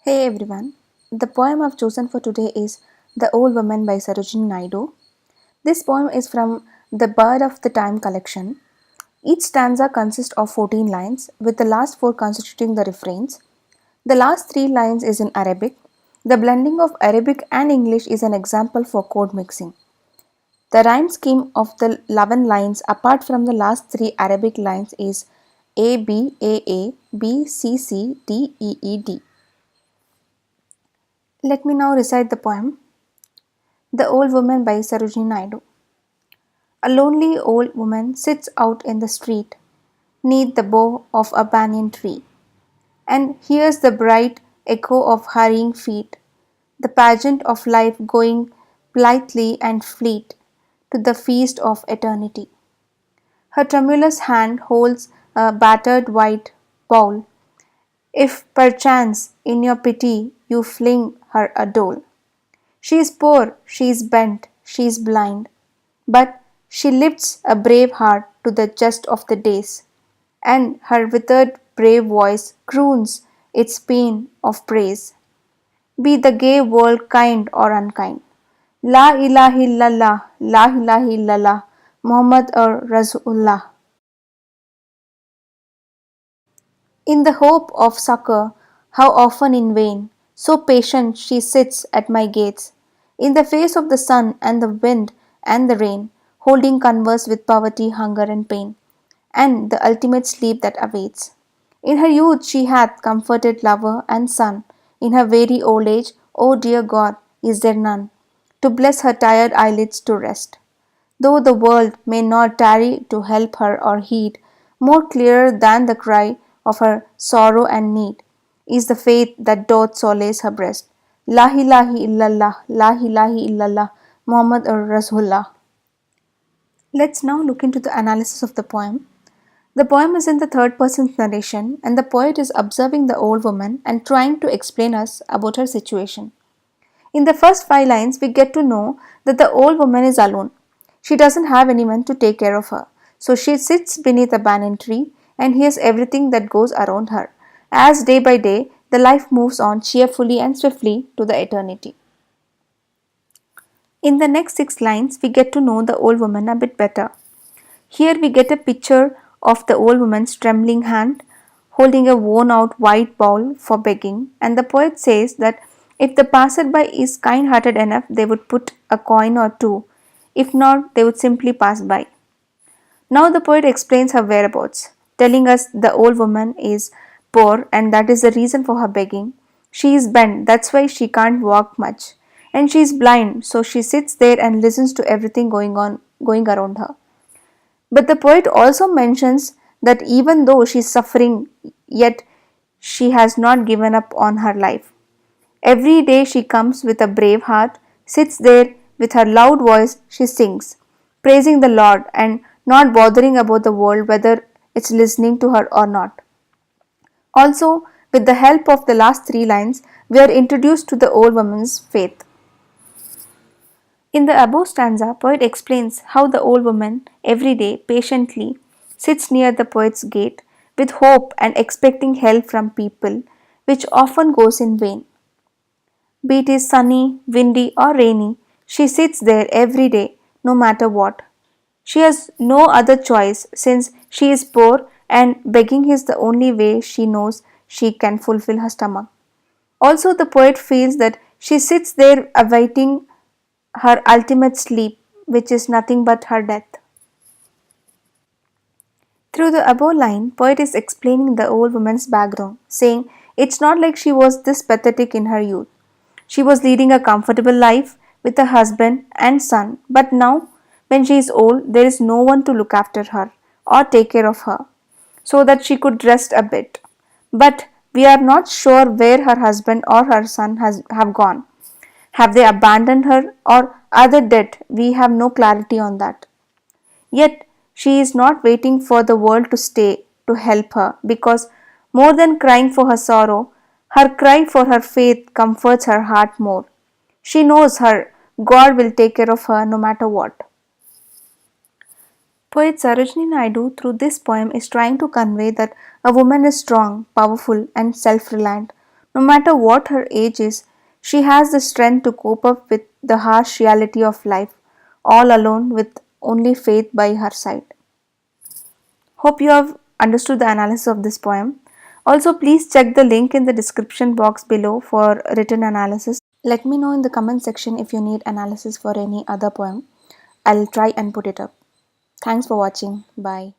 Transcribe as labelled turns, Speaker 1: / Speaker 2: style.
Speaker 1: Hey everyone, the poem I've chosen for today is The Old Woman by Sarojini Naidu. This poem is from the Bird of the Time collection. Each stanza consists of 14 lines, with the last 4 constituting the refrains. The last 3 lines is in Arabic. The blending of Arabic and English is an example for chord mixing. The rhyme scheme of the 11 lines apart from the last 3 Arabic lines is A B A A B C C D E E D. Let me now recite the poem. The Old Woman by Sarojini Naidu. A lonely old woman sits out in the street, neath the bough of a banyan tree, and hears the bright echo of hurrying feet, the pageant of life going blithely and fleet to the feast of eternity. Her tremulous hand holds a battered white bowl, if perchance in your pity you fling her a dole. She is poor, she is bent, she is blind, but she lifts a brave heart to the jest of the days, and her withered brave voice croons its paean of praise. Be the gay world kind or unkind. La ilaha illallah, la ilaha illallah, Muhammad or Rasulullah. In the hope of succor, how often in vain, so patient she sits at my gates, in the face of the sun and the wind and the rain, holding converse with poverty, hunger, and pain, and the ultimate sleep that awaits. In her youth she hath comforted lover and son, in her very old age, O dear God, is there none to bless her tired eyelids to rest? Though the world may not tarry to help her or heed, more clearer than the cry of her sorrow and need is the faith that doth solace her breast. La ilaha illallah, la ilaha illallah, Muhammad or Rasulullah. Let's now look into the analysis of the poem. The poem is in the third person narration, and the poet is observing the old woman and trying to explain us about her situation. In the first 5 lines, we get to know that the old woman is alone. She doesn't have anyone to take care of her. So she sits beneath a banyan tree and hears everything that goes around her, as day by day the life moves on cheerfully and swiftly to the eternity. In the next 6 lines, we get to know the old woman a bit better. Here we get a picture of the old woman's trembling hand holding a worn out white bowl for begging, and the poet says that if the passerby is kind hearted enough, they would put a coin or two. If not, they would simply pass by. Now the poet explains her whereabouts, telling us the old woman is poor and that is the reason for her begging. She is bent, that's why she can't walk much. And she is blind, so she sits there and listens to everything going around her. But the poet also mentions that even though she is suffering, yet she has not given up on her life. Every day she comes with a brave heart, sits there with her loud voice, she sings, praising the Lord and not bothering about the world whether it's listening to her or not. Also, with the help of the last 3 lines, we are introduced to the old woman's faith. In the above stanza, poet explains how the old woman every day patiently sits near the poet's gate with hope and expecting help from people, which often goes in vain. Be it is sunny, windy, or rainy, she sits there every day, no matter what. She has no other choice since she is poor and begging is the only way she knows she can fulfill her stomach. Also, the poet feels that she sits there awaiting her ultimate sleep, which is nothing but her death. Through the above line, poet is explaining the old woman's background, saying it's not like she was this pathetic in her youth. She was leading a comfortable life with a husband and son, but now, when she is old, there is no one to look after her or take care of her, so that she could rest a bit. But we are not sure where her husband or her son have gone. Have they abandoned her or are they dead? We have no clarity on that. Yet she is not waiting for the world to stay to help her because more than crying for her sorrow, her cry for her faith comforts her heart more. She knows her God will take care of her no matter what. Poet Sarojini Naidu through this poem is trying to convey that a woman is strong, powerful, and self reliant, No matter what her age is, she has the strength to cope up with the harsh reality of life, all alone with only faith by her side. Hope you have understood the analysis of this poem. Also, please check the link in the description box below for written analysis. Let me know in the comment section if you need analysis for any other poem. I'll try and put it up. Thanks for watching. Bye.